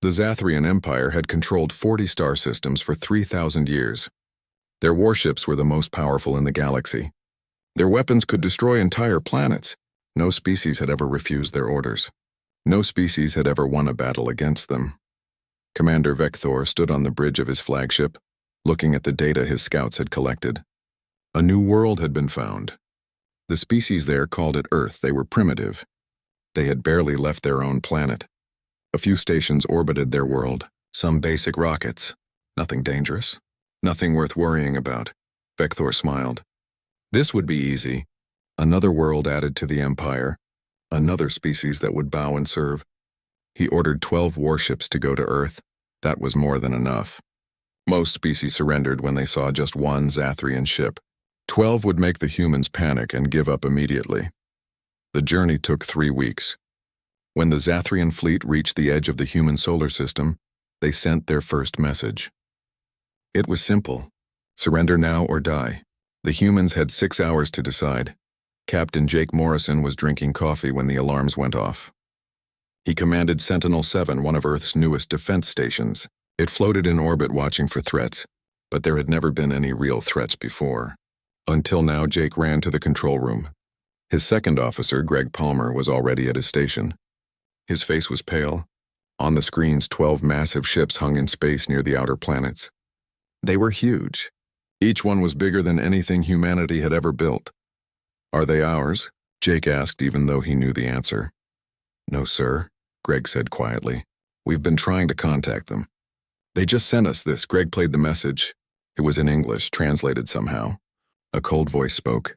The Zathrian Empire had controlled 40 star systems for 3,000 years. Their warships were the most powerful in the galaxy. Their weapons could destroy entire planets. No species had ever refused their orders. No species had ever won a battle against them. Commander Vector stood on the bridge of his flagship, looking at the data his scouts had collected. A new world had been found. The species there called it Earth. They were primitive. They had barely left their own planet. A few stations orbited their world, some basic rockets. Nothing dangerous. Nothing worth worrying about. Vector smiled. This would be easy. Another world added to the Empire. Another species that would bow and serve. He ordered 12 warships to go to Earth. That was more than enough. Most species surrendered when they saw just one Zathrian ship. 12 would make the humans panic and give up immediately. The journey took 3 weeks. When the Zathrian fleet reached the edge of the human solar system, they sent their first message. It was simple. Surrender now or die. The humans had 6 hours to decide. Captain Jake Morrison was drinking coffee when the alarms went off. He commanded Sentinel-7, one of Earth's newest defense stations. It floated in orbit watching for threats, but there had never been any real threats before. Until now, Jake ran to the control room. His second officer, Greg Palmer, was already at his station. His face was pale. On the screens, 12 massive ships hung in space near the outer planets. They were huge. Each one was bigger than anything humanity had ever built. "Are they ours?" Jake asked, even though he knew the answer. "No, sir," Greg said quietly. "We've been trying to contact them. They just sent us this." Greg played the message. It was in English, translated somehow. A cold voice spoke.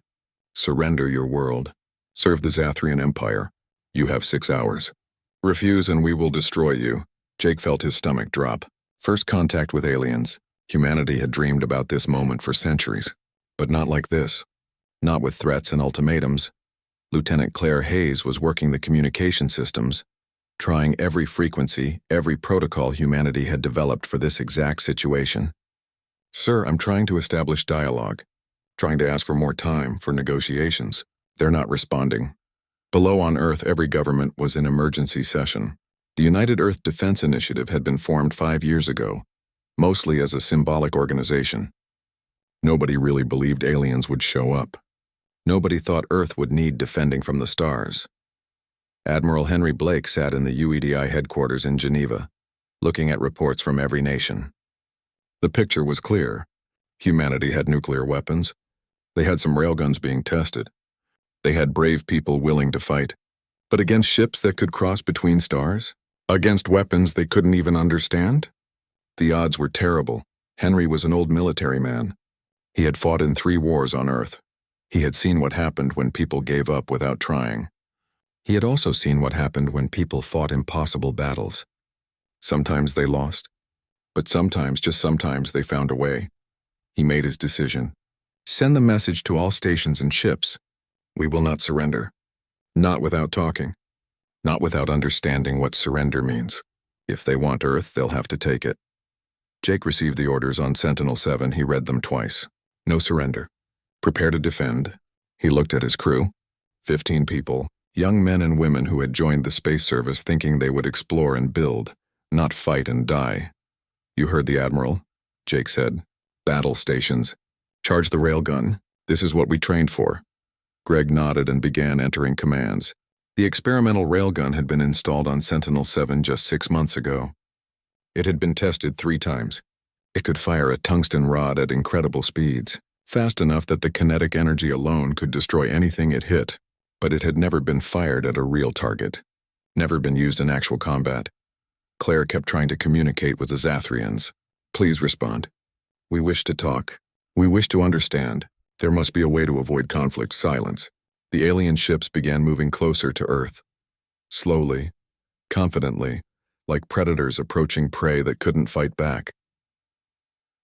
"Surrender your world. Serve the Zathrian Empire. You have 6 hours. Refuse and we will destroy you." Jake felt his stomach drop. First contact with aliens. Humanity had dreamed about this moment for centuries. But not like this. Not with threats and ultimatums. Lieutenant Claire Hayes was working the communication systems, trying every frequency, every protocol humanity had developed for this exact situation. "Sir, I'm trying to establish dialogue. Trying to ask for more time for negotiations. They're not responding." Below on Earth, every government was in emergency session. The United Earth Defense Initiative had been formed 5 years ago, mostly as a symbolic organization. Nobody really believed aliens would show up. Nobody thought Earth would need defending from the stars. Admiral Henry Blake sat in the UEDI headquarters in Geneva, looking at reports from every nation. The picture was clear. Humanity had nuclear weapons. They had some railguns being tested. They had brave people willing to fight. But against ships that could cross between stars? Against weapons they couldn't even understand? The odds were terrible. Henry was an old military man. He had fought in 3 wars on Earth. He had seen what happened when people gave up without trying. He had also seen what happened when people fought impossible battles. Sometimes they lost, but sometimes, just sometimes, they found a way. He made his decision. Send the message to all stations and ships. We will not surrender. Not without talking. Not without understanding what surrender means. If they want Earth, they'll have to take it. Jake received the orders on Sentinel-7. He read them twice. No surrender. Prepare to defend. He looked at his crew. 15 people, young men and women who had joined the space service thinking they would explore and build, not fight and die. You heard the Admiral, Jake said. Battle stations. Charge the railgun. This is what we trained for. Greg nodded and began entering commands. The experimental railgun had been installed on Sentinel-7 just 6 months ago. It had been tested 3 times. It could fire a tungsten rod at incredible speeds, fast enough that the kinetic energy alone could destroy anything it hit, but it had never been fired at a real target, never been used in actual combat. Claire kept trying to communicate with the Zathrians. Please respond. We wish to talk. We wish to understand. There must be a way to avoid conflict. Silence. The alien ships began moving closer to Earth. Slowly, confidently, like predators approaching prey that couldn't fight back.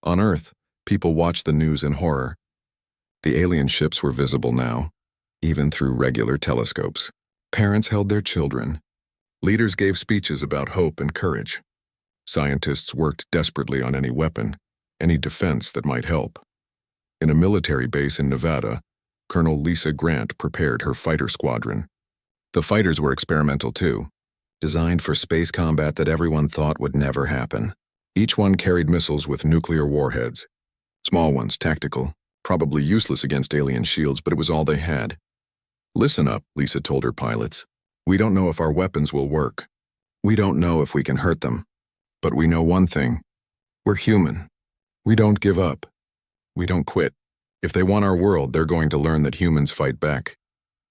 On Earth, people watched the news in horror. The alien ships were visible now, even through regular telescopes. Parents held their children. Leaders gave speeches about hope and courage. Scientists worked desperately on any weapon, any defense that might help. In a military base in Nevada, Colonel Lisa Grant prepared her fighter squadron. The fighters were experimental too. designed for space combat that everyone thought would never happen. Each one carried missiles with nuclear warheads. Small ones, tactical, probably useless against alien shields, but it was all they had. "Listen up," Lisa told her pilots. "We don't know if our weapons will work. We don't know if we can hurt them. But we know one thing. We're human. We don't give up. We don't quit. If they want our world, they're going to learn that humans fight back."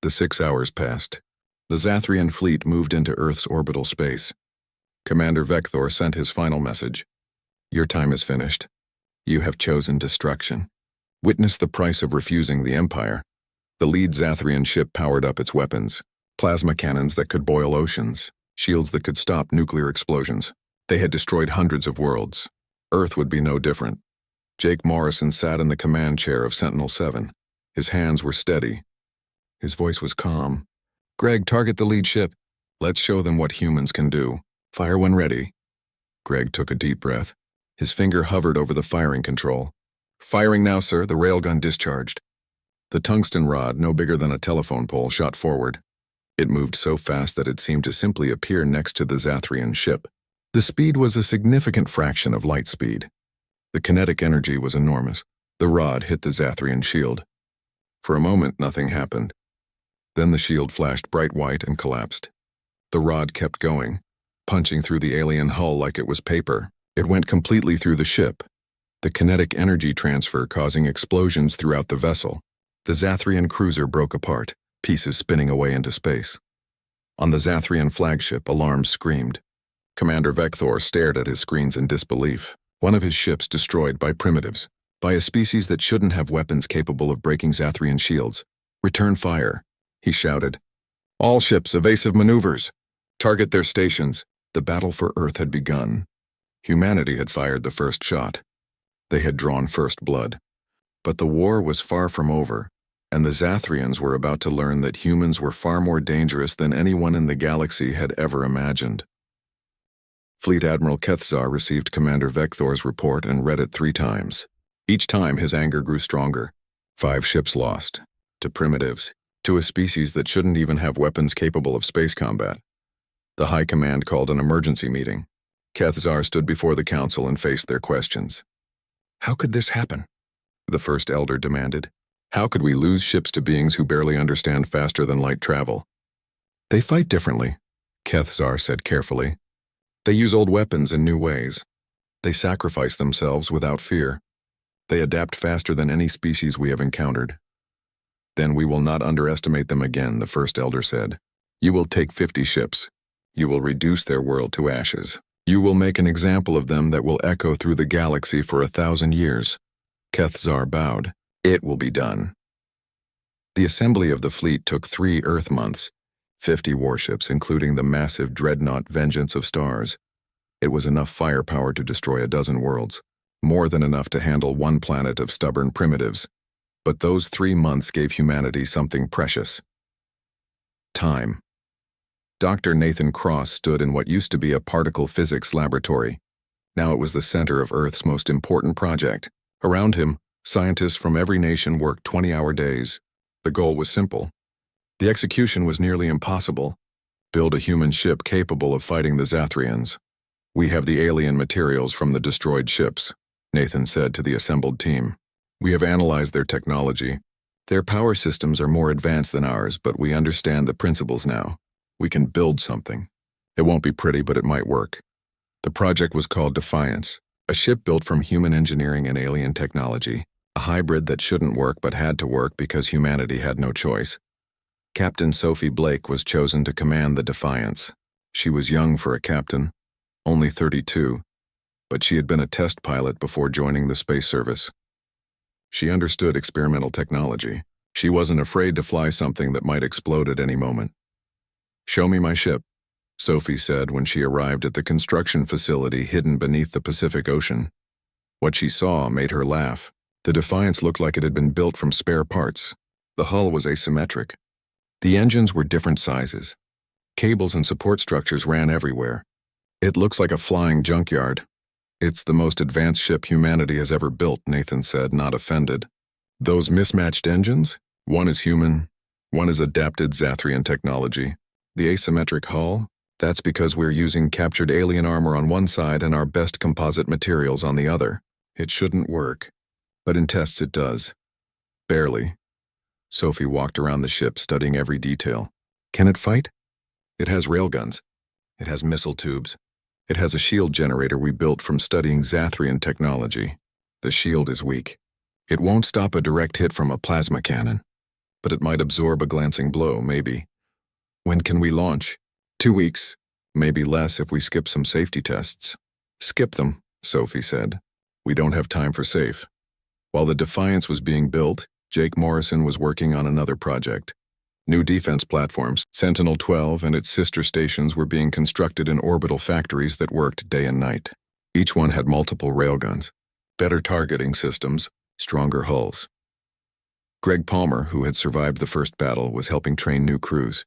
The 6 hours passed. The Zathrian fleet moved into Earth's orbital space. Commander Vector sent his final message. "Your time is finished. You have chosen destruction. Witness the price of refusing the Empire." The lead Zathrian ship powered up its weapons. Plasma cannons that could boil oceans. Shields that could stop nuclear explosions. They had destroyed hundreds of worlds. Earth would be no different. Jake Morrison sat in the command chair of Sentinel-7. His hands were steady. His voice was calm. "Greg, target the lead ship. Let's show them what humans can do. Fire when ready." Greg took a deep breath. His finger hovered over the firing control. "Firing now, sir," the railgun discharged. The tungsten rod, no bigger than a telephone pole, shot forward. It moved so fast that it seemed to simply appear next to the Zathrian ship. The speed was a significant fraction of light speed. The kinetic energy was enormous. The rod hit the Zathrian shield. For a moment, nothing happened. Then the shield flashed bright white and collapsed. The rod kept going, punching through the alien hull like it was paper. It went completely through the ship, the kinetic energy transfer causing explosions throughout the vessel. The Zathrian cruiser broke apart, pieces spinning away into space. On the Zathrian flagship, alarms screamed. Commander Vector stared at his screens in disbelief. One of his ships destroyed by primitives, by a species that shouldn't have weapons capable of breaking Zathrian shields. "Return fire," he shouted. "All ships, evasive maneuvers. Target their stations." The battle for Earth had begun. Humanity had fired the first shot. They had drawn first blood. But the war was far from over, and the Zathrians were about to learn that humans were far more dangerous than anyone in the galaxy had ever imagined. Fleet Admiral Kethzar received Commander Vector's report and read it 3 times. Each time his anger grew stronger. 5 ships lost. To primitives. To a species that shouldn't even have weapons capable of space combat. The High Command called an emergency meeting. Kethzar stood before the council and faced their questions. "How could this happen?" the First Elder demanded. "How could we lose ships to beings who barely understand faster than light travel?" "They fight differently," Kethzar said carefully. "They use old weapons in new ways. They sacrifice themselves without fear. They adapt faster than any species we have encountered." "Then we will not underestimate them again," the First Elder said. "You will take 50 ships. You will reduce their world to ashes. You will make an example of them that will echo through the galaxy for 1,000 years. Kethzar bowed. "It will be done." The assembly of the fleet took 3 Earth months, 50 warships, including the massive dreadnought Vengeance of Stars. It was enough firepower to destroy 12 worlds, more than enough to handle 1 planet of stubborn primitives. But those 3 months gave humanity something precious. Time. Dr. Nathan Cross stood in what used to be a particle physics laboratory. Now it was the center of Earth's most important project. Around him, scientists from every nation worked 20-hour days. The goal was simple. The execution was nearly impossible. Build a human ship capable of fighting the Zathrians. "We have the alien materials from the destroyed ships," Nathan said to the assembled team. "We have analyzed their technology. Their power systems are more advanced than ours, but we understand the principles now. We can build something. It won't be pretty, but it might work." The project was called Defiance, a ship built from human engineering and alien technology, a hybrid that shouldn't work but had to work because humanity had no choice. Captain Sophie Blake was chosen to command the Defiance. She was young for a captain, only 32, but she had been a test pilot before joining the space service. She understood experimental technology. She wasn't afraid to fly something that might explode at any moment. "Show me my ship," Sophie said when she arrived at the construction facility hidden beneath the Pacific Ocean. What she saw made her laugh. The Defiance looked like it had been built from spare parts. The hull was asymmetric. The engines were different sizes. Cables and support structures ran everywhere. "It looks like a flying junkyard." "It's the most advanced ship humanity has ever built," Nathan said, not offended. "Those mismatched engines? One is human, one is adapted Zathrian technology. The asymmetric hull? That's because we're using captured alien armor on one side and our best composite materials on the other. It shouldn't work, but in tests it does. Barely. Sophie walked around the ship, studying every detail. Can it fight? It has railguns. It has missile tubes. It has a shield generator we built from studying Zathrian technology. The shield is weak. It won't stop a direct hit from a plasma cannon, but it might absorb a glancing blow, maybe. When can we launch? 2 weeks, maybe less if we skip some safety tests. Skip them, Sophie said. We don't have time for safe. While the Defiance was being built, Jake Morrison was working on another project. New defense platforms, Sentinel-12 and its sister stations were being constructed in orbital factories that worked day and night. Each one had multiple railguns, better targeting systems, stronger hulls. Greg Palmer, who had survived the first battle, was helping train new crews.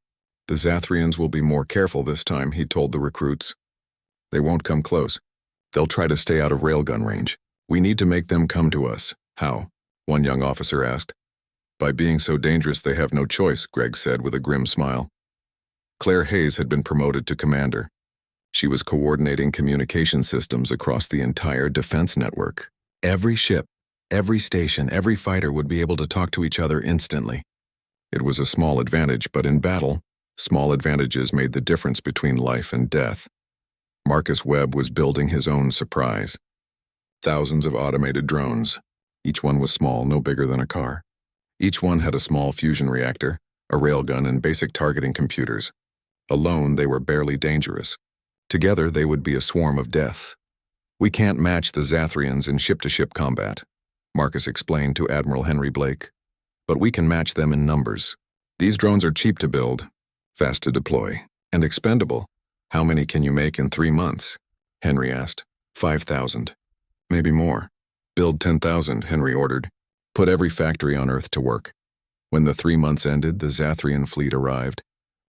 The Zathrians will be more careful this time, he told the recruits. They won't come close. They'll try to stay out of railgun range. We need to make them come to us. How? One young officer asked. By being so dangerous they have no choice, Greg said with a grim smile. Claire Hayes had been promoted to commander. She was coordinating communication systems across the entire defense network. Every ship, every station, every fighter would be able to talk to each other instantly. It was a small advantage, but in battle, small advantages made the difference between life and death. Marcus Webb was building his own surprise. Thousands of automated drones. Each one was small, no bigger than a car. Each one had a small fusion reactor, a railgun, and basic targeting computers. Alone, they were barely dangerous. Together, they would be a swarm of death. We can't match the Zathrians in ship-to-ship combat, Marcus explained to Admiral Henry Blake. But we can match them in numbers. These drones are cheap to build, fast to deploy, and expendable. How many can you make in 3 months? Henry asked. 5,000. Maybe more. Build 10,000, Henry ordered. Put every factory on Earth to work. When the 3 months ended, the Zathrian fleet arrived.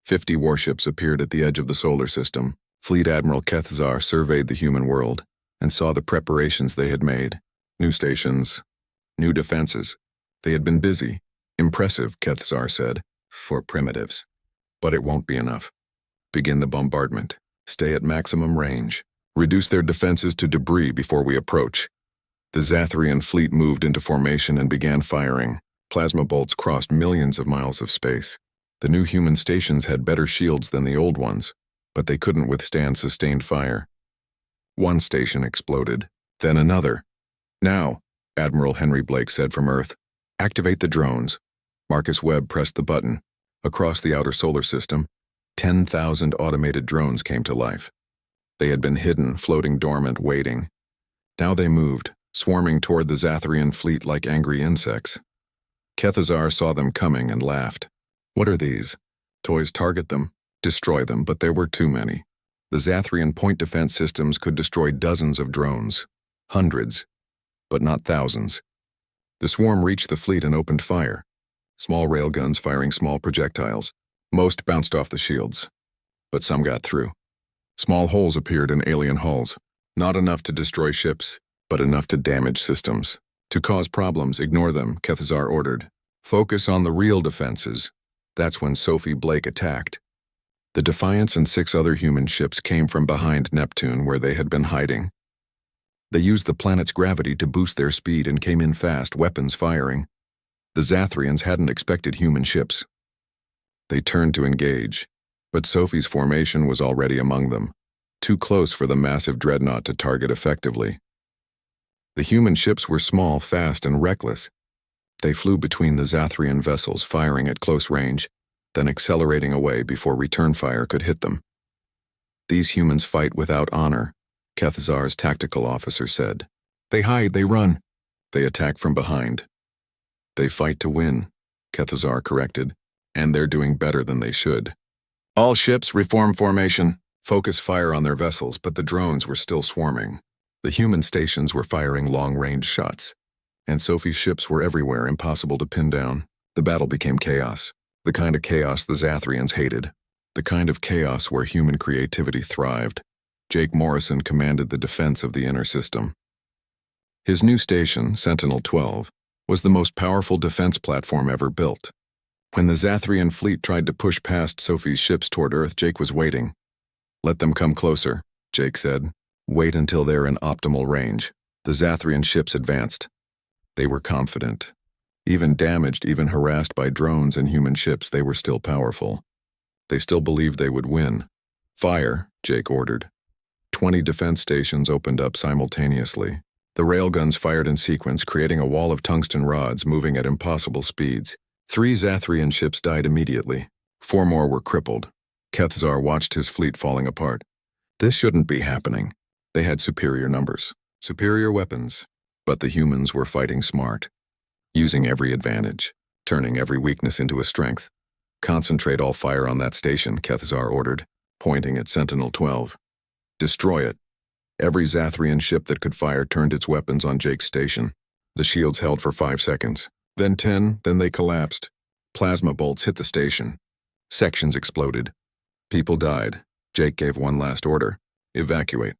50 warships appeared at the edge of the solar system. Fleet Admiral Kethzar surveyed the human world and saw the preparations they had made. New stations, new defenses. They had been busy. Impressive, Kethzar said, for primitives. But it won't be enough. Begin the bombardment. Stay at maximum range. Reduce their defenses to debris before we approach. The Zathrian fleet moved into formation and began firing. Plasma bolts crossed millions of miles of space. The new human stations had better shields than the old ones, but they couldn't withstand sustained fire. One station exploded, then another. Now, Admiral Henry Blake said from Earth, activate the drones. Marcus Webb pressed the button. Across the outer solar system, 10,000 automated drones came to life. They had been hidden, floating dormant, waiting. Now they moved, swarming toward the Zathrian fleet like angry insects. Kethzar saw them coming and laughed. What are these? Toys target them, destroy them, but there were too many. The Zathrian point defense systems could destroy dozens of drones. Hundreds, but not thousands. The swarm reached the fleet and opened fire. Small railguns firing small projectiles. Most bounced off the shields, but some got through. Small holes appeared in alien hulls. Not enough to destroy ships, but enough to damage systems. To cause problems, ignore them, Kethzar ordered. Focus on the real defenses. That's when Sophie Blake attacked. The Defiance and 6 other human ships came from behind Neptune where they had been hiding. They used the planet's gravity to boost their speed and came in fast, weapons firing. The Zathrians hadn't expected human ships. They turned to engage, but Sophie's formation was already among them, too close for the massive dreadnought to target effectively. The human ships were small, fast, and reckless. They flew between the Zathrian vessels, firing at close range, then accelerating away before return fire could hit them. These humans fight without honor, Kethzar's tactical officer said. They hide, they run. They attack from behind. They fight to win, Kethzar corrected, and they're doing better than they should. All ships reform formation, focus fire on their vessels, but the drones were still swarming. The human stations were firing long-range shots, and Sophie's ships were everywhere, impossible to pin down. The battle became chaos, the kind of chaos the Zathrians hated, the kind of chaos where human creativity thrived. Jake Morrison commanded the defense of the inner system. His new station, Sentinel-12, was the most powerful defense platform ever built. When the Zathrian fleet tried to push past Sophie's ships toward Earth, Jake was waiting. Let them come closer, Jake said. Wait until they're in optimal range. The Zathrian ships advanced. They were confident. Even damaged, even harassed by drones and human ships, they were still powerful. They still believed they would win. Fire, Jake ordered. 20 defense stations opened up simultaneously. The railguns fired in sequence, creating a wall of tungsten rods moving at impossible speeds. 3 Zathrian ships died immediately. 4 more were crippled. Kethzar watched his fleet falling apart. This shouldn't be happening. They had superior numbers, superior weapons, but the humans were fighting smart, using every advantage, turning every weakness into a strength. Concentrate all fire on that station, Kethzar ordered, pointing at Sentinel-12. Destroy it. Every Zathrian ship that could fire turned its weapons on Jake's station. The shields held for 5 seconds, then 10, then they collapsed. Plasma bolts hit the station. Sections exploded. People died. Jake gave one last order. Evacuate.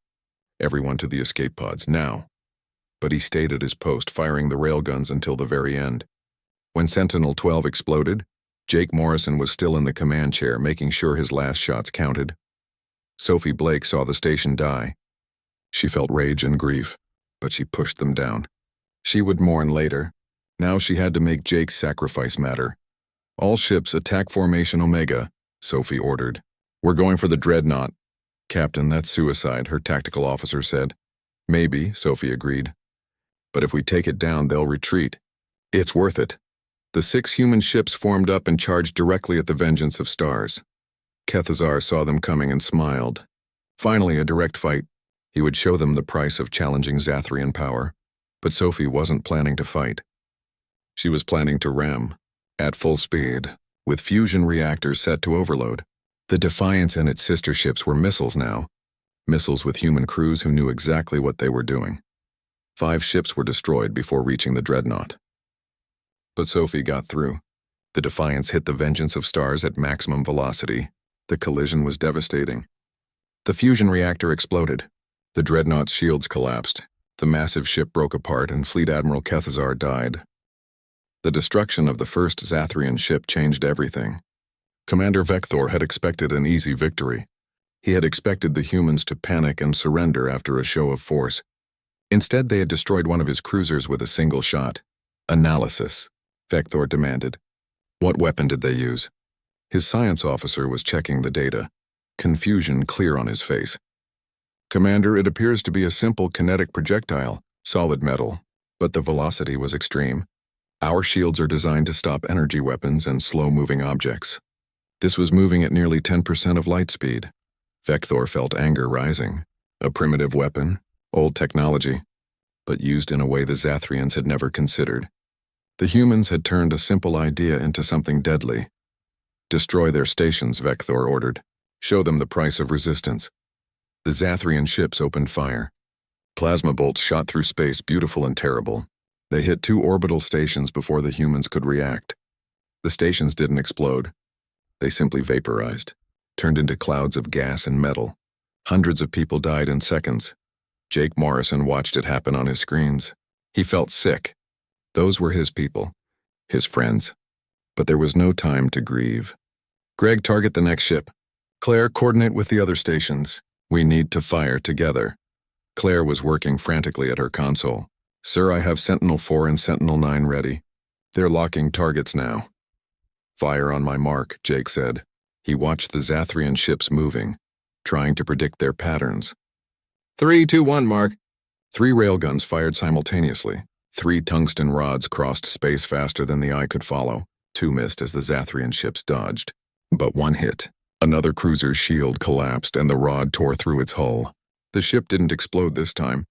Everyone to the escape pods, now. But he stayed at his post, firing the railguns until the very end. When Sentinel-12 exploded, Jake Morrison was still in the command chair, making sure his last shots counted. Sophie Blake saw the station die. She felt rage and grief, but she pushed them down. She would mourn later. Now she had to make Jake's sacrifice matter. All ships attack formation Omega, Sophie ordered. We're going for the dreadnought. Captain, that's suicide, her tactical officer said. Maybe, Sophie agreed. But if we take it down, they'll retreat. It's worth it. The 6 human ships formed up and charged directly at the vengeance of stars. Kethzar saw them coming and smiled. Finally, a direct fight. He would show them the price of challenging Zathrian power. But Sophie wasn't planning to fight. She was planning to ram, at full speed, with fusion reactors set to overload. The Defiance and its sister ships were missiles now. Missiles with human crews who knew exactly what they were doing. 5 ships were destroyed before reaching the dreadnought. But Sophie got through. The Defiance hit the vengeance of stars at maximum velocity. The collision was devastating. The fusion reactor exploded. The dreadnought's shields collapsed. The massive ship broke apart and Fleet Admiral Kethzar died. The destruction of the first Zathrian ship changed everything. Commander Vector had expected an easy victory. He had expected the humans to panic and surrender after a show of force. Instead, they had destroyed one of his cruisers with a single shot. Analysis, Vector demanded. What weapon did they use? His science officer was checking the data, confusion clear on his face. Commander, it appears to be a simple kinetic projectile, solid metal, but the velocity was extreme. Our shields are designed to stop energy weapons and slow-moving objects. This was moving at nearly 10% of light speed. Vector felt anger rising. A primitive weapon, old technology, but used in a way the Zathrians had never considered. The humans had turned a simple idea into something deadly. Destroy their stations, Vector ordered. Show them the price of resistance. The Zathrian ships opened fire. Plasma bolts shot through space, beautiful and terrible. They hit 2 orbital stations before the humans could react. The stations didn't explode. They simply vaporized, turned into clouds of gas and metal. Hundreds of people died in seconds. Jake Morrison watched it happen on his screens. He felt sick. Those were his people, his friends. But there was no time to grieve. Greg, target the next ship. Claire, coordinate with the other stations. We need to fire together. Claire was working frantically at her console. Sir, I have Sentinel-4 and Sentinel-9 ready. They're locking targets now. Fire on my mark, Jake said. He watched the Zathrian ships moving, trying to predict their patterns. 3, 2, 1, Mark. 3 railguns fired simultaneously. 3 tungsten rods crossed space faster than the eye could follow. 2 missed as the Zathrian ships dodged. But 1 hit. Another cruiser's shield collapsed and the rod tore through its hull. The ship didn't explode this time.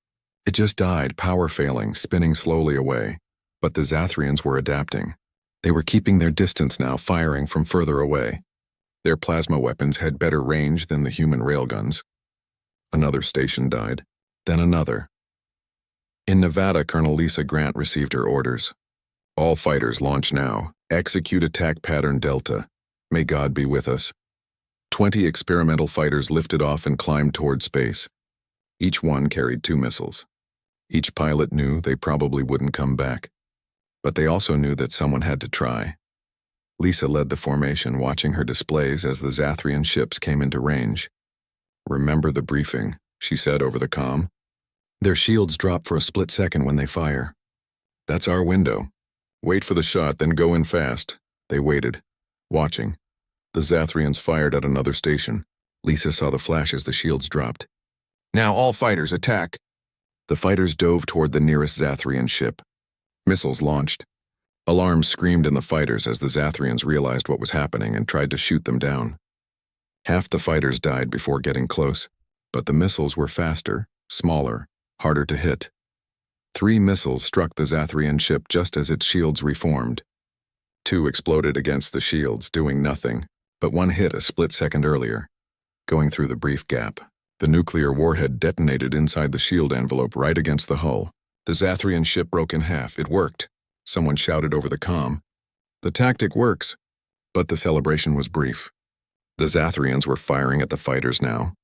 It just died, power failing, spinning slowly away. But the Zathrians were adapting. They were keeping their distance now, firing from further away. Their plasma weapons had better range than the human railguns. Another station died, then another. In Nevada, Colonel Lisa Grant received her orders. All fighters launch now. Execute attack pattern Delta. May God be with us. 20 experimental fighters lifted off and climbed toward space. Each one carried 2 missiles. Each pilot knew they probably wouldn't come back. But they also knew that someone had to try. Lisa led the formation, watching her displays as the Zathrian ships came into range. "Remember the briefing," she said over the comm. "Their shields drop for a split second when they fire. That's our window. Wait for the shot, then go in fast." They waited, watching. The Zathrians fired at another station. Lisa saw the flash as the shields dropped. "Now all fighters attack." The fighters dove toward the nearest Zathrian ship. Missiles launched. Alarms screamed in the fighters as the Zathrians realized what was happening and tried to shoot them down. Half the fighters died before getting close, but the missiles were faster, smaller, harder to hit. 3 missiles struck the Zathrian ship just as its shields reformed. 2 exploded against the shields, doing nothing, but 1 hit a split second earlier. Going through the brief gap, the nuclear warhead detonated inside the shield envelope right against the hull. The Zathrian ship broke in half. It worked. Someone shouted over the comm. "The tactic works." But the celebration was brief. The Zathrians were firing at the fighters now.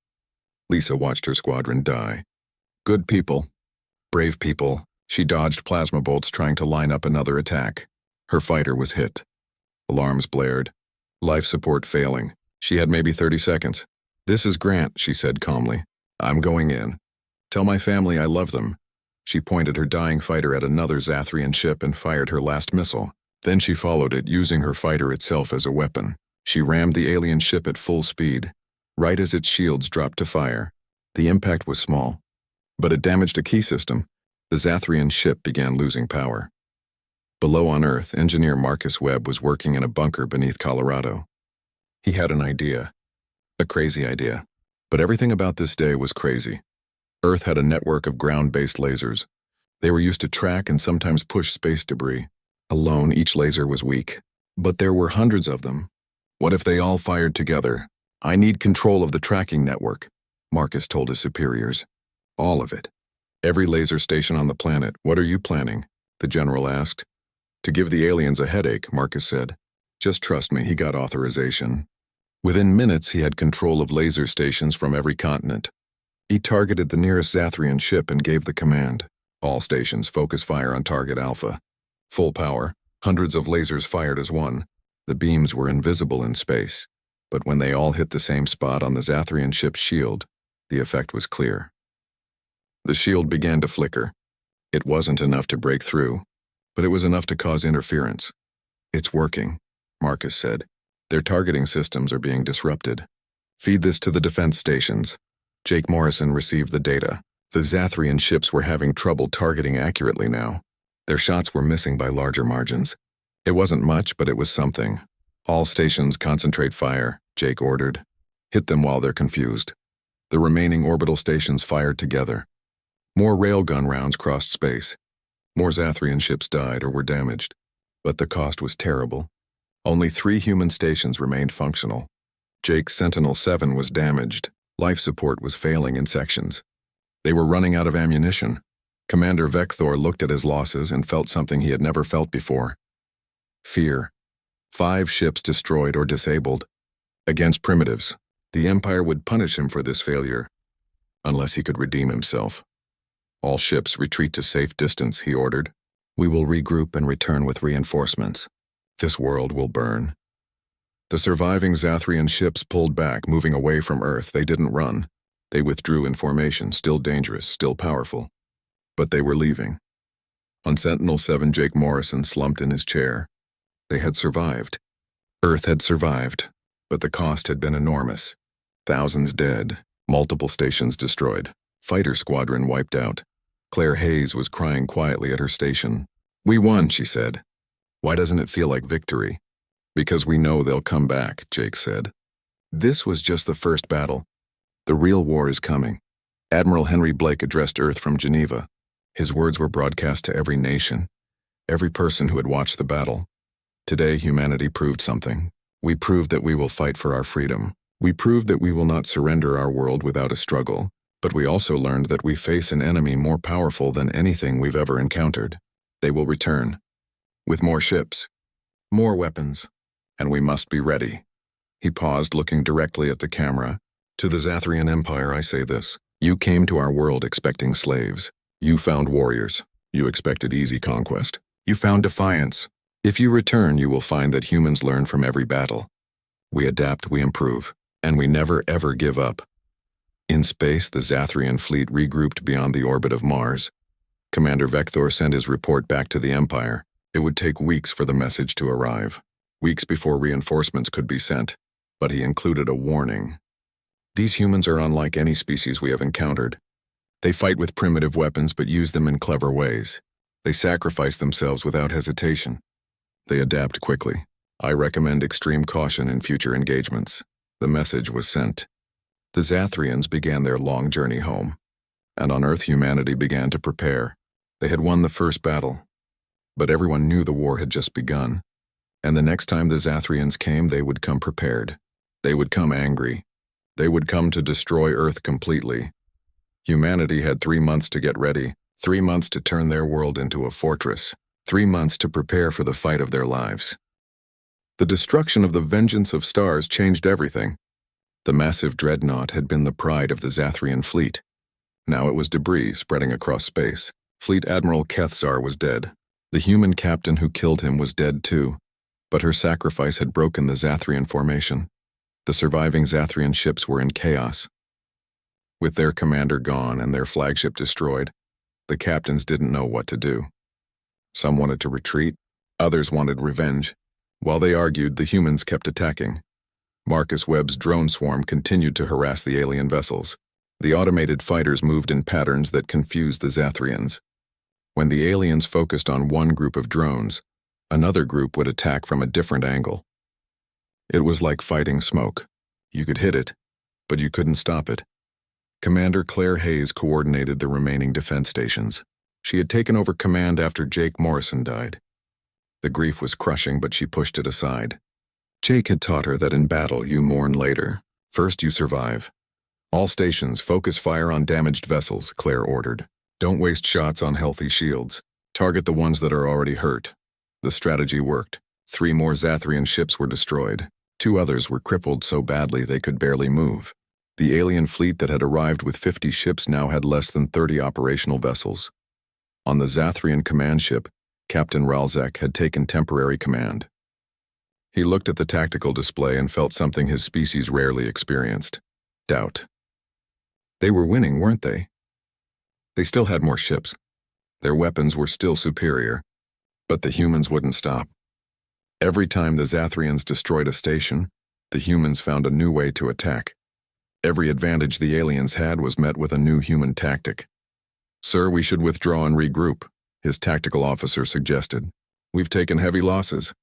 Lisa watched her squadron die. Good people. Brave people. She dodged plasma bolts trying to line up another attack. Her fighter was hit. Alarms blared. Life support failing. She had maybe 30 seconds. "This is Grant," she said calmly. "I'm going in. Tell my family I love them." She pointed her dying fighter at another Zathrian ship and fired her last missile. Then she followed it, using her fighter itself as a weapon. She rammed the alien ship at full speed, right as its shields dropped to fire. The impact was small, but it damaged a key system. The Zathrian ship began losing power. Below on Earth, engineer Marcus Webb was working in a bunker beneath Colorado. He had an idea. A crazy idea. But everything about this day was crazy. Earth had a network of ground-based lasers. They were used to track and sometimes push space debris. Alone, each laser was weak. But there were hundreds of them. What if they all fired together? "I need control of the tracking network," Marcus told his superiors. "All of it. Every laser station on the planet. What are you planning?" the general asked. "To give the aliens a headache," Marcus said. "Just trust me," he got authorization. Within minutes, he had control of laser stations from every continent. He targeted the nearest Zathrian ship and gave the command. "All stations, focus fire on target Alpha." Full power, hundreds of lasers fired as one. The beams were invisible in space, but when they all hit the same spot on the Zathrian ship's shield, the effect was clear. The shield began to flicker. It wasn't enough to break through, but it was enough to cause interference. "It's working," Marcus said. "Their targeting systems are being disrupted. Feed this to the defense stations." Jake Morrison received the data. The Zathrian ships were having trouble targeting accurately now. Their shots were missing by larger margins. It wasn't much, but it was something. "All stations concentrate fire," Jake ordered. "Hit them while they're confused." The remaining orbital stations fired together. More railgun rounds crossed space. More Zathrian ships died or were damaged. But the cost was terrible. Only 3 human stations remained functional. Jake's Sentinel-7 was damaged. Life support was failing in sections. They were running out of ammunition. Commander Vecthor looked at his losses and felt something he had never felt before. Fear. 5 ships destroyed or disabled. Against primitives. The Empire would punish him for this failure, unless he could redeem himself. "All ships retreat to safe distance," he ordered. "We will regroup and return with reinforcements. This world will burn." The surviving Zathrian ships pulled back, moving away from Earth. They didn't run. They withdrew in formation, still dangerous, still powerful. But they were leaving. On Sentinel-7, Jake Morrison slumped in his chair. They had survived. Earth had survived, but the cost had been enormous. Thousands dead, multiple stations destroyed, fighter squadron wiped out. Claire Hayes was crying quietly at her station. "We won," she said. "Why doesn't it feel like victory?" "Because we know they'll come back," Jake said. This was just the first battle. The real war is coming. Admiral Henry Blake addressed Earth from Geneva. His words were broadcast to every nation, every person who had watched the battle. Today, humanity proved something. We proved that we will fight for our freedom. We proved that we will not surrender our world without a struggle. But we also learned that we face an enemy more powerful than anything we've ever encountered. They will return. With more ships, more weapons, and we must be ready. He paused, looking directly at the camera. "To the Zathrian Empire, I say this. You came to our world expecting slaves. You found warriors. You expected easy conquest. You found defiance. If you return, you will find that humans learn from every battle. We adapt, we improve, and we never ever give up." In space, the Zathrian fleet regrouped beyond the orbit of Mars. Commander Vector sent his report back to the Empire. It would take weeks for the message to arrive, weeks before reinforcements could be sent, but he included a warning. These humans are unlike any species we have encountered. They fight with primitive weapons but use them in clever ways. They sacrifice themselves without hesitation. They adapt quickly. I recommend extreme caution in future engagements. The message was sent. The Zathrians began their long journey home, and on Earth humanity began to prepare. They had won the first battle, but everyone knew the war had just begun, and the next time the Zathrians came, they would come prepared. They would come angry. They would come to destroy Earth completely. Humanity had 3 months to get ready, 3 months to turn their world into a fortress, 3 months to prepare for the fight of their lives. The destruction of the Vengeance of Stars changed everything. The massive dreadnought had been the pride of the Zathrian fleet. Now it was debris spreading across space. Fleet Admiral Kethzar was dead. The human captain who killed him was dead too, but her sacrifice had broken the Zathrian formation. The surviving Zathrian ships were in chaos. With their commander gone and their flagship destroyed, the captains didn't know what to do. Some wanted to retreat, others wanted revenge. While they argued, the humans kept attacking. Marcus Webb's drone swarm continued to harass the alien vessels. The automated fighters moved in patterns that confused the Zathrians. When the aliens focused on one group of drones, another group would attack from a different angle. It was like fighting smoke. You could hit it, but you couldn't stop it. Commander Claire Hayes coordinated the remaining defense stations. She had taken over command after Jake Morrison died. The grief was crushing, but she pushed it aside. Jake had taught her that in battle you mourn later. First you survive. All stations focus fire on damaged vessels, Claire ordered. Don't waste shots on healthy shields. Target the ones that are already hurt. The strategy worked. 3 more Zathrian ships were destroyed. 2 others were crippled so badly they could barely move. The alien fleet that had arrived with 50 ships now had less than 30 operational vessels. On the Zathrian command ship, Captain Ralzak had taken temporary command. He looked at the tactical display and felt something his species rarely experienced: doubt. They were winning, weren't they? They still had more ships. Their weapons were still superior, but the humans wouldn't stop. Every time the Zathrians destroyed a station, the humans found a new way to attack. Every advantage the aliens had was met with a new human tactic. "Sir, we should withdraw and regroup," his tactical officer suggested. "We've taken heavy losses.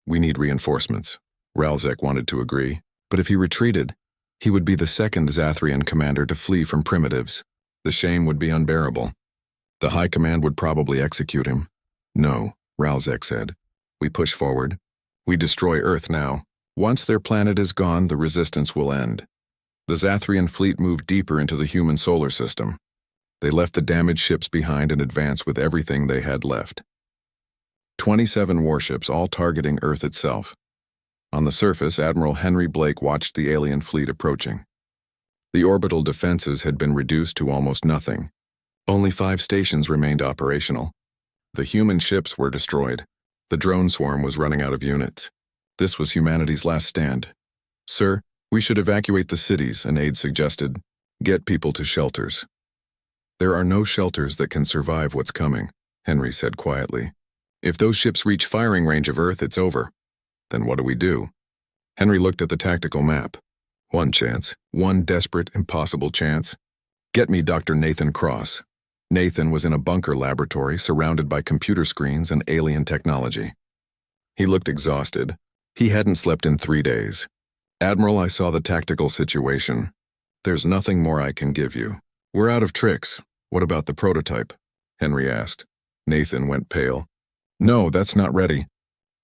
We need reinforcements." Ralzak wanted to agree, but if he retreated, he would be the second Zathrian commander to flee from primitives. The shame would be unbearable. The High Command would probably execute him. "No," Ralzak said. "We push forward. We destroy Earth now. Once their planet is gone, the resistance will end." The Zathrian fleet moved deeper into the human solar system. They left the damaged ships behind and advanced with everything they had left. 27 warships, all targeting Earth itself. On the surface, Admiral Henry Blake watched the alien fleet approaching. The orbital defenses had been reduced to almost nothing. Only 5 stations remained operational. The human ships were destroyed. The drone swarm was running out of units. This was humanity's last stand. "Sir, we should evacuate the cities," an aide suggested. "Get people to shelters." "There are no shelters that can survive what's coming," Henry said quietly. "If those ships reach firing range of Earth, it's over. Then what do we do?" Henry looked at the tactical map. One chance, one desperate, impossible chance. "Get me Dr. Nathan Cross." Nathan was in a bunker laboratory surrounded by computer screens and alien technology. He looked exhausted. He hadn't slept in 3 days. "Admiral, I saw the tactical situation. There's nothing more I can give you. We're out of tricks. What about the prototype?" Henry asked. Nathan went pale. "No, that's not ready.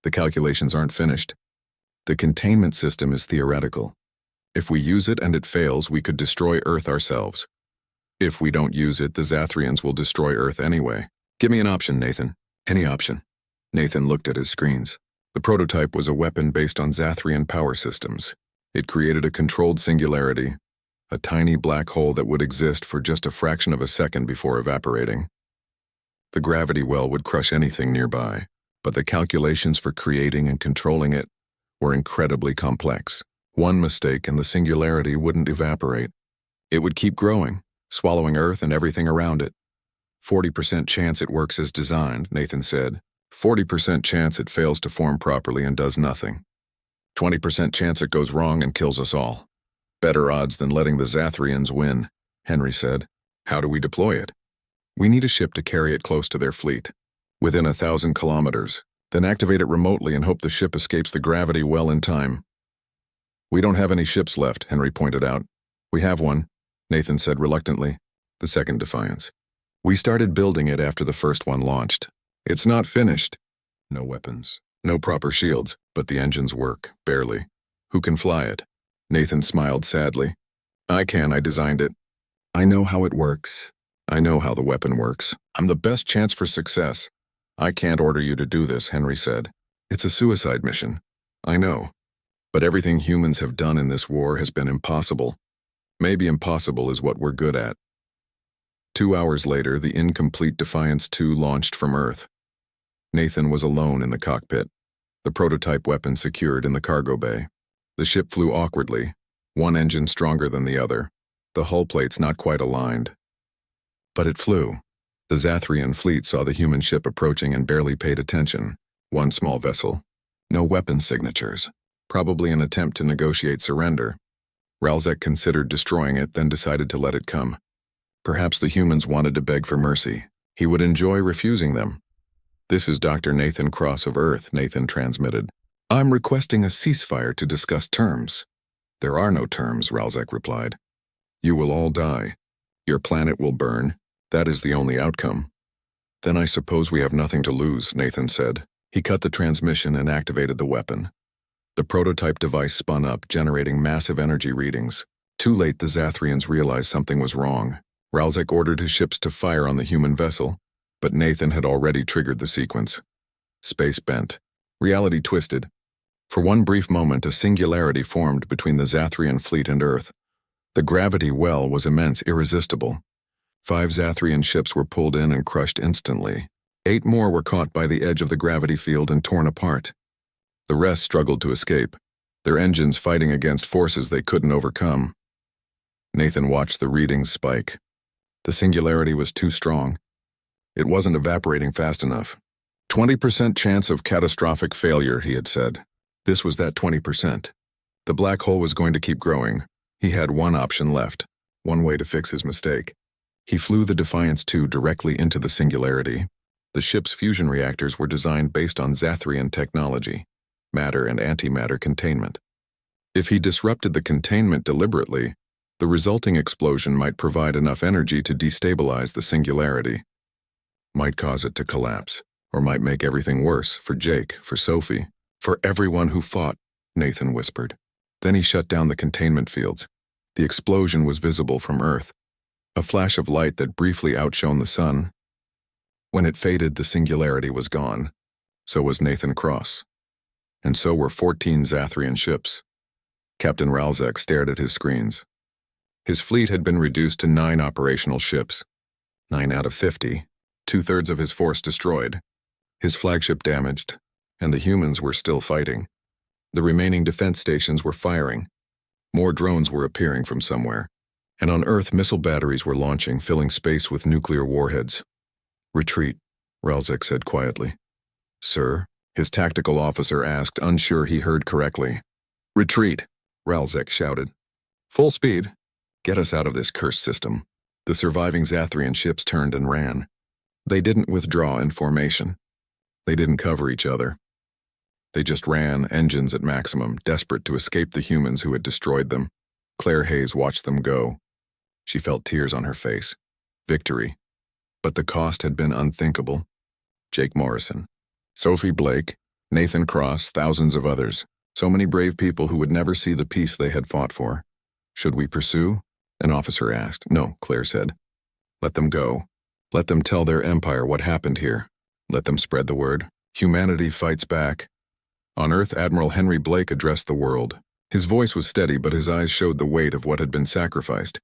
The calculations aren't finished. The containment system is theoretical. If we use it and it fails, we could destroy Earth ourselves. If we don't use it, the Zathrians will destroy Earth anyway. Give me an option, Nathan. Any option." Nathan looked at his screens. The prototype was a weapon based on Zathrian power systems. It created a controlled singularity, a tiny black hole that would exist for just a fraction of a second before evaporating. The gravity well would crush anything nearby, but the calculations for creating and controlling it were incredibly complex. One mistake and the singularity wouldn't evaporate. It would keep growing, swallowing Earth and everything around it. 40% chance it works as designed, Nathan said. 40% chance it fails to form properly and does nothing. 20% chance it goes wrong and kills us all. Better odds than letting the Zathrians win, Henry said. How do we deploy it? We need a ship to carry it close to their fleet, within 1,000 kilometers, then activate it remotely and hope the ship escapes the gravity well in time. We don't have any ships left, Henry pointed out. We have one, Nathan said reluctantly, the second Defiance. We started building it after the first one launched. It's not finished. No weapons, no proper shields, but the engines work, barely. Who can fly it? Nathan smiled sadly. I can, I designed it. I know how it works. I know how the weapon works. I'm the best chance for success. I can't order you to do this, Henry said. It's a suicide mission. I know. But everything humans have done in this war has been impossible. Maybe impossible is what we're good at. 2 hours later, the incomplete Defiance 2 launched from Earth. Nathan was alone in the cockpit, the prototype weapon secured in the cargo bay. The ship flew awkwardly, one engine stronger than the other, the hull plates not quite aligned. But it flew. The Zathrian fleet saw the human ship approaching and barely paid attention. One small vessel. No weapon signatures. Probably an attempt to negotiate surrender. Ralzek considered destroying it, then decided to let it come. Perhaps the humans wanted to beg for mercy. He would enjoy refusing them. This is Dr. Nathan Cross of Earth, Nathan transmitted. I'm requesting a ceasefire to discuss terms. There are no terms, Ralzek replied. You will all die. Your planet will burn. That is the only outcome. Then I suppose we have nothing to lose, Nathan said. He cut the transmission and activated the weapon. The prototype device spun up, generating massive energy readings. Too late, the Zathrians realized something was wrong. Ralzek ordered his ships to fire on the human vessel, but Nathan had already triggered the sequence. Space bent. Reality twisted. For one brief moment, a singularity formed between the Zathrian fleet and Earth. The gravity well was immense, irresistible. 5 Zathrian ships were pulled in and crushed instantly. 8 more were caught by the edge of the gravity field and torn apart. The rest struggled to escape, their engines fighting against forces they couldn't overcome. Nathan watched the readings spike. The singularity was too strong. It wasn't evaporating fast enough. 20% chance of catastrophic failure, he had said. This was that 20%. The black hole was going to keep growing. He had one option left, one way to fix his mistake. He flew the Defiance 2 directly into the singularity. The ship's fusion reactors were designed based on Zathrian technology, matter and antimatter containment. If he disrupted the containment deliberately, the resulting explosion might provide enough energy to destabilize the singularity. Might cause it to collapse, or might make everything worse for Jake, for Sophie, for everyone who fought, Nathan whispered. Then he shut down the containment fields. The explosion was visible from Earth, a flash of light that briefly outshone the sun. When it faded, the singularity was gone. So was Nathan Cross. And so were 14 Zathrian ships. Captain Ralzek stared at his screens. His fleet had been reduced to 9 operational ships. 9 out of 50, 2/3 of his force destroyed. His flagship damaged, and the humans were still fighting. The remaining defense stations were firing. More drones were appearing from somewhere. And on Earth, missile batteries were launching, filling space with nuclear warheads. Retreat, Ralzek said quietly. Sir? His tactical officer asked, unsure he heard correctly. Retreat, Ralzek shouted. Full speed. Get us out of this cursed system. The surviving Zathrian ships turned and ran. They didn't withdraw in formation. They didn't cover each other. They just ran, engines at maximum, desperate to escape the humans who had destroyed them. Claire Hayes watched them go. She felt tears on her face. Victory. But the cost had been unthinkable. Jake Morrison, Sophie Blake, Nathan Cross, thousands of others. So many brave people who would never see the peace they had fought for. Should we pursue? An officer asked. No, Claire said. Let them go. Let them tell their empire what happened here. Let them spread the word. Humanity fights back. On Earth, Admiral Henry Blake addressed the world. His voice was steady, but his eyes showed the weight of what had been sacrificed.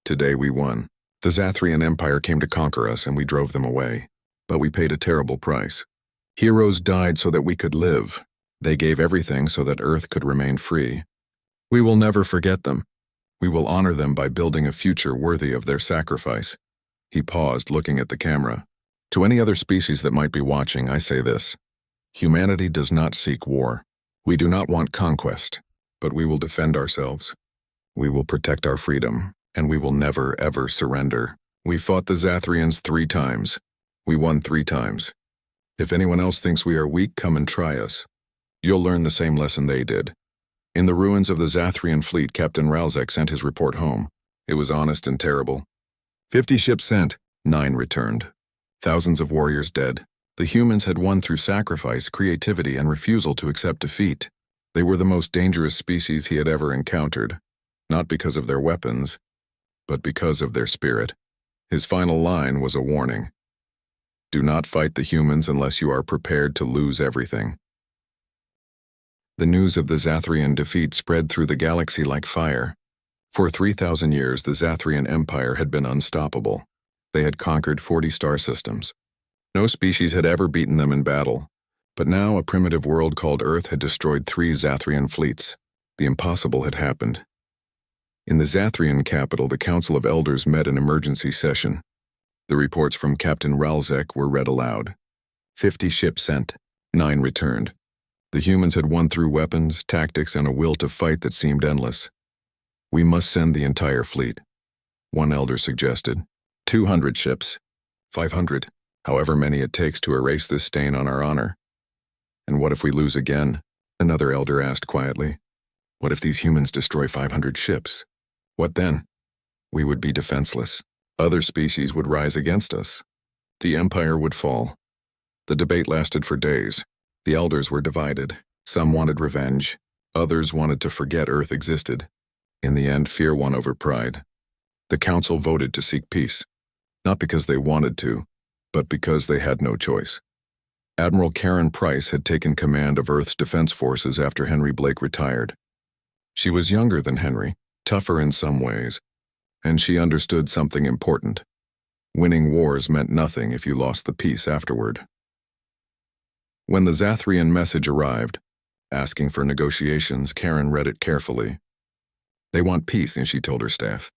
Today we won. The Zathrian Empire came to conquer us, and we drove them away. But we paid a terrible price. Heroes died so that we could live. They gave everything so that Earth could remain free. We will never forget them. We will honor them by building a future worthy of their sacrifice." He paused, looking at the camera. "To any other species that might be watching, I say this. Humanity does not seek war. We do not want conquest, but we will defend ourselves. We will protect our freedom, and we will never, ever surrender. We fought the Zathrians 3 times. We won 3 times. If anyone else thinks we are weak, come and try us. You'll learn the same lesson they did." In the ruins of the Zathrian fleet, Captain Ralzek sent his report home. It was honest and terrible. 50 ships sent, 9 returned. Thousands of warriors dead. The humans had won through sacrifice, creativity, and refusal to accept defeat. They were the most dangerous species he had ever encountered, not because of their weapons, but because of their spirit. His final line was a warning. Do not fight the humans unless you are prepared to lose everything. The news of the Zathrian defeat spread through the galaxy like fire. For 3,000 years, the Zathrian Empire had been unstoppable. They had conquered 40 star systems. No species had ever beaten them in battle. But now a primitive world called Earth had destroyed 3 Zathrian fleets. The impossible had happened. In the Zathrian capital, the Council of Elders met in emergency session. The reports from Captain Ralzek were read aloud. 50 ships sent, 9 returned. The humans had won through weapons, tactics, and a will to fight that seemed endless. "We must send the entire fleet," one elder suggested. 200 ships. 500. However many it takes to erase this stain on our honor. "And what if we lose again?" another elder asked quietly. "What if these humans destroy 500 ships? What then? We would be defenseless. Other species would rise against us. The empire would fall." The debate lasted for days. The elders were divided. Some wanted revenge. Others wanted to forget Earth existed. In the end, fear won over pride. The council voted to seek peace, not because they wanted to, but because they had no choice. Admiral Karen Price had taken command of Earth's defense forces after Henry Blake retired. She was younger than Henry, tougher in some ways, and she understood something important. Winning wars meant nothing if you lost the peace afterward. When the Zathrian message arrived, asking for negotiations, Karen read it carefully. "They want peace," and she told her staff.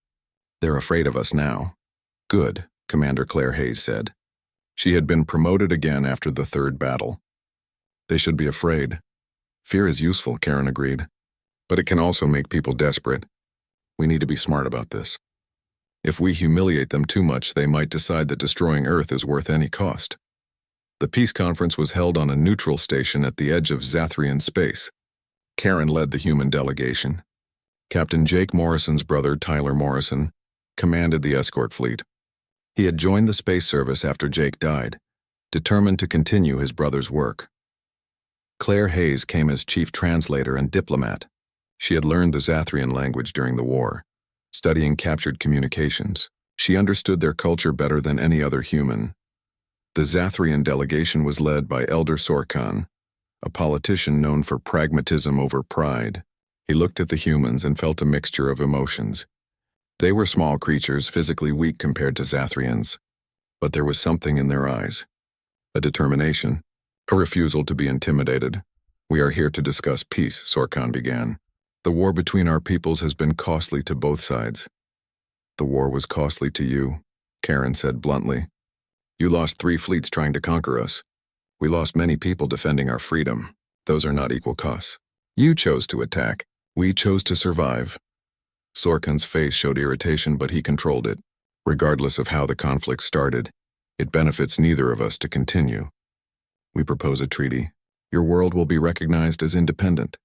"They're afraid of us now." "Good," Commander Claire Hayes said. She had been promoted again after the 3rd battle. "They should be afraid." "Fear is useful," Karen agreed. "But it can also make people desperate. We need to be smart about this. If we humiliate them too much, they might decide that destroying Earth is worth any cost." The peace conference was held on a neutral station at the edge of Zathrian space. Karen led the human delegation. Captain Jake Morrison's brother, Tyler Morrison, commanded the escort fleet. He had joined the space service after Jake died, determined to continue his brother's work. Claire Hayes came as chief translator and diplomat. She had learned the Zathrian language during the war, studying captured communications. She understood their culture better than any other human. The Zathrian delegation was led by Elder Sorkan, a politician known for pragmatism over pride. He looked at the humans and felt a mixture of emotions. They were small creatures, physically weak compared to Zathrians, but there was something in their eyes. A determination, a refusal to be intimidated. "We are here to discuss peace," Sorkan began. "The war between our peoples has been costly to both sides." "The war was costly to you," Karen said bluntly. "You lost 3 fleets trying to conquer us. We lost many people defending our freedom. Those are not equal costs. You chose to attack. We chose to survive." Sorkan's face showed irritation, but he controlled it. "Regardless of how the conflict started, it benefits neither of us to continue. We propose a treaty. Your world will be recognized as independent.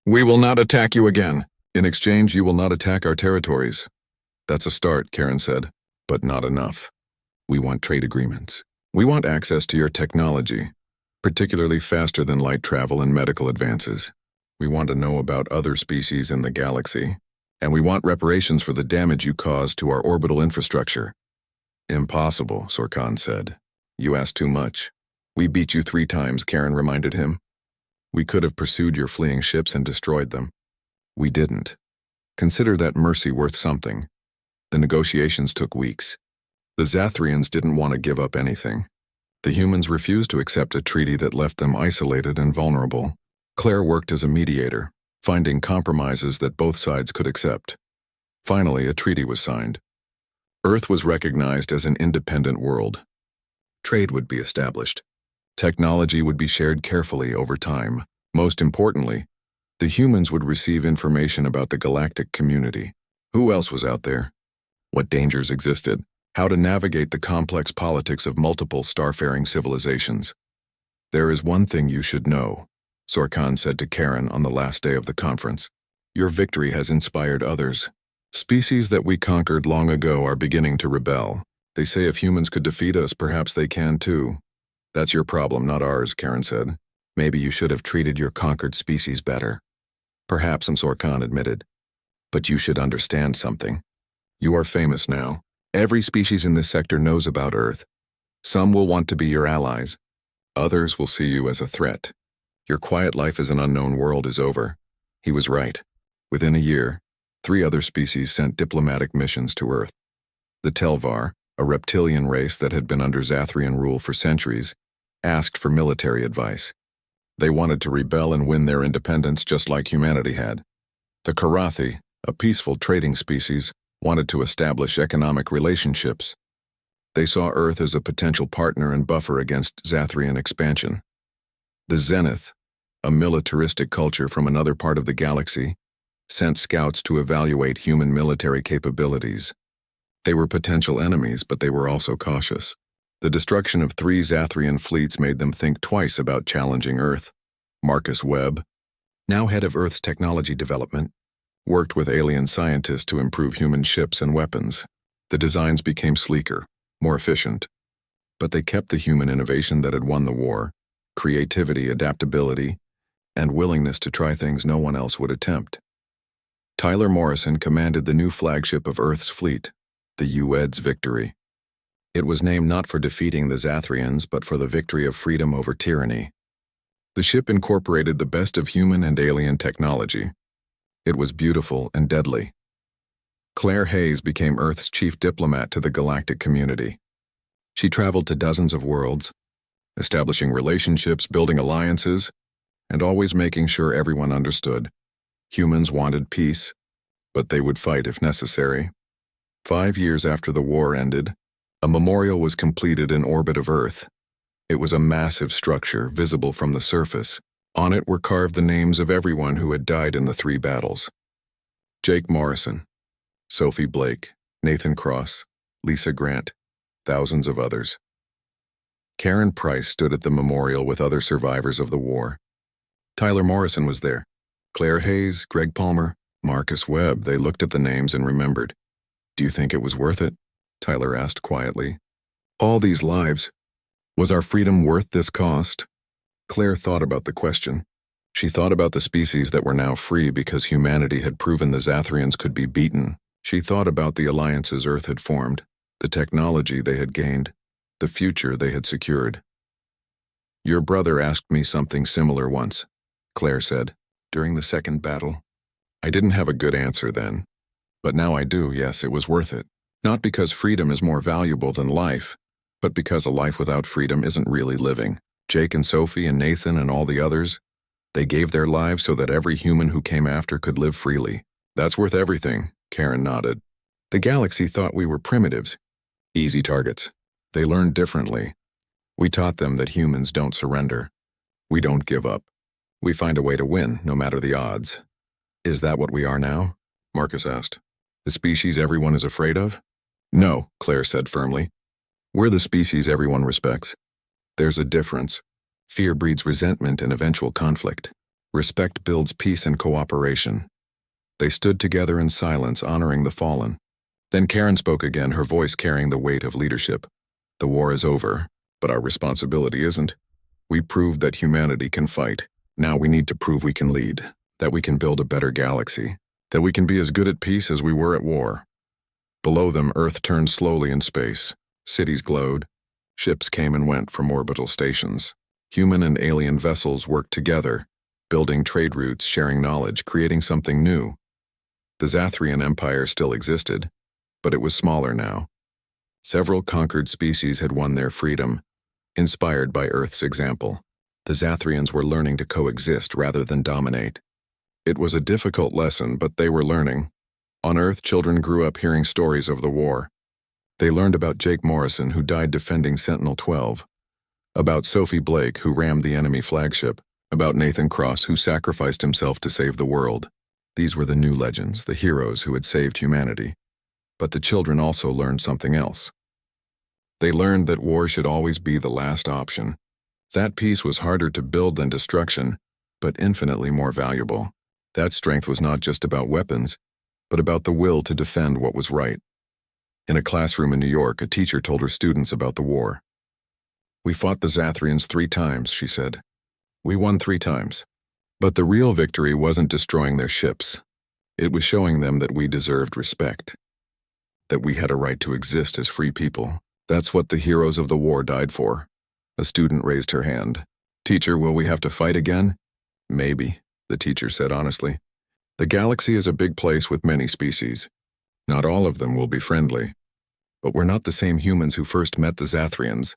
We will not attack you again. In exchange, you will not attack our territories." "That's a start," Karen said, "but not enough. We want trade agreements. We want access to your technology, particularly faster than light travel and medical advances. We want to know about other species in the galaxy, and we want reparations for the damage you caused to our orbital infrastructure." "Impossible," Sorkan said. "You asked too much. We beat you 3 times, Karen reminded him. "We could have pursued your fleeing ships and destroyed them. We didn't. Consider that mercy worth something." The negotiations took weeks. The Zathrians didn't want to give up anything. The humans refused to accept a treaty that left them isolated and vulnerable. Claire worked as a mediator, finding compromises that both sides could accept. Finally, a treaty was signed. Earth was recognized as an independent world. Trade would be established. Technology would be shared carefully over time. Most importantly, the humans would receive information about the galactic community. Who else was out there? What dangers existed? How to navigate the complex politics of multiple starfaring civilizations. There is one thing you should know, Sorkan said to Karen on the last day of the conference. Your victory has inspired others. Species that we conquered long ago are beginning to rebel. They say if humans could defeat us, perhaps they can too. That's your problem, not ours, Karen said. Maybe you should have treated your conquered species better. Perhaps, Sorkan admitted. But you should understand something. You are famous now. Every species in this sector knows about Earth. Some will want to be your allies. Others will see you as a threat. Your quiet life as an unknown world is over. He was right. Within a year, 3 other species sent diplomatic missions to Earth. The Telvar, a reptilian race that had been under Zathrian rule for centuries, asked for military advice. They wanted to rebel and win their independence just like humanity had. The Karathi, a peaceful trading species, wanted to establish economic relationships. They saw Earth as a potential partner and buffer against Zathrian expansion. The Zenith, a militaristic culture from another part of the galaxy, sent scouts to evaluate human military capabilities. They were potential enemies, but they were also cautious. The destruction of 3 Zathrian fleets made them think twice about challenging Earth. Marcus Webb, now head of Earth's technology development, worked with alien scientists to improve human ships and weapons. The designs became sleeker, more efficient. But they kept the human innovation that had won the war: creativity, adaptability, and willingness to try things no one else would attempt. Tyler Morrison commanded the new flagship of Earth's fleet, the UED's Victory. It was named not for defeating the Zathrians, but for the victory of freedom over tyranny. The ship incorporated the best of human and alien technology. It was beautiful and deadly. Claire Hayes became Earth's chief diplomat to the galactic community. She traveled to dozens of worlds, establishing relationships, building alliances, and always making sure everyone understood. Humans wanted peace, but they would fight if necessary. 5 years after the war ended, a memorial was completed in orbit of Earth. It was a massive structure, visible from the surface. On it were carved the names of everyone who had died in the 3 battles. Jake Morrison, Sophie Blake, Nathan Cross, Lisa Grant, thousands of others. Karen Price stood at the memorial with other survivors of the war. Tyler Morrison was there. Claire Hayes, Greg Palmer, Marcus Webb. They looked at the names and remembered. Do you think it was worth it? Tyler asked quietly. All these lives. Was our freedom worth this cost? Claire thought about the question. She thought about the species that were now free because humanity had proven the Zathrians could be beaten. She thought about the alliances Earth had formed, the technology they had gained, the future they had secured. Your brother asked me something similar once, Claire said, during the second battle. I didn't have a good answer then. But now I do. Yes, it was worth it. Not because freedom is more valuable than life, but because a life without freedom isn't really living. Jake and Sophie and Nathan and all the others, they gave their lives so that every human who came after could live freely. That's worth everything, Karen nodded. The galaxy thought we were primitives, easy targets. They learned differently. We taught them that humans don't surrender. We don't give up. We find a way to win, no matter the odds. Is that what we are now? Marcus asked. The species everyone is afraid of? No, Claire said firmly. We're the species everyone respects. There's a difference. Fear breeds resentment and eventual conflict. Respect builds peace and cooperation. They stood together in silence, honoring the fallen. Then Karen spoke again, her voice carrying the weight of leadership. The war is over, but our responsibility isn't. We proved that humanity can fight. Now we need to prove we can lead, that we can build a better galaxy, that we can be as good at peace as we were at war. Below them, Earth turned slowly in space. Cities glowed. Ships came and went from orbital stations. Human and alien vessels worked together, building trade routes, sharing knowledge, creating something new. The Zathrian Empire still existed, but it was smaller now. Several conquered species had won their freedom, inspired by Earth's example. The Zathrians were learning to coexist rather than dominate. It was a difficult lesson, but they were learning. On Earth, children grew up hearing stories of the war. They learned about Jake Morrison, who died defending Sentinel-12, about Sophie Blake, who rammed the enemy flagship, about Nathan Cross, who sacrificed himself to save the world. These were the new legends, the heroes who had saved humanity. But the children also learned something else. They learned that war should always be the last option. That peace was harder to build than destruction, but infinitely more valuable. That strength was not just about weapons, but about the will to defend what was right. In a classroom in New York, a teacher told her students about the war. "We fought the Zathrians 3 times, she said. "We won 3 times. But the real victory wasn't destroying their ships. It was showing them that we deserved respect. That we had a right to exist as free people. That's what the heroes of the war died for." A student raised her hand. "Teacher, will we have to fight again?" "Maybe," the teacher said honestly. "The galaxy is a big place with many species. Not all of them will be friendly. But we're not the same humans who first met the Zathrians.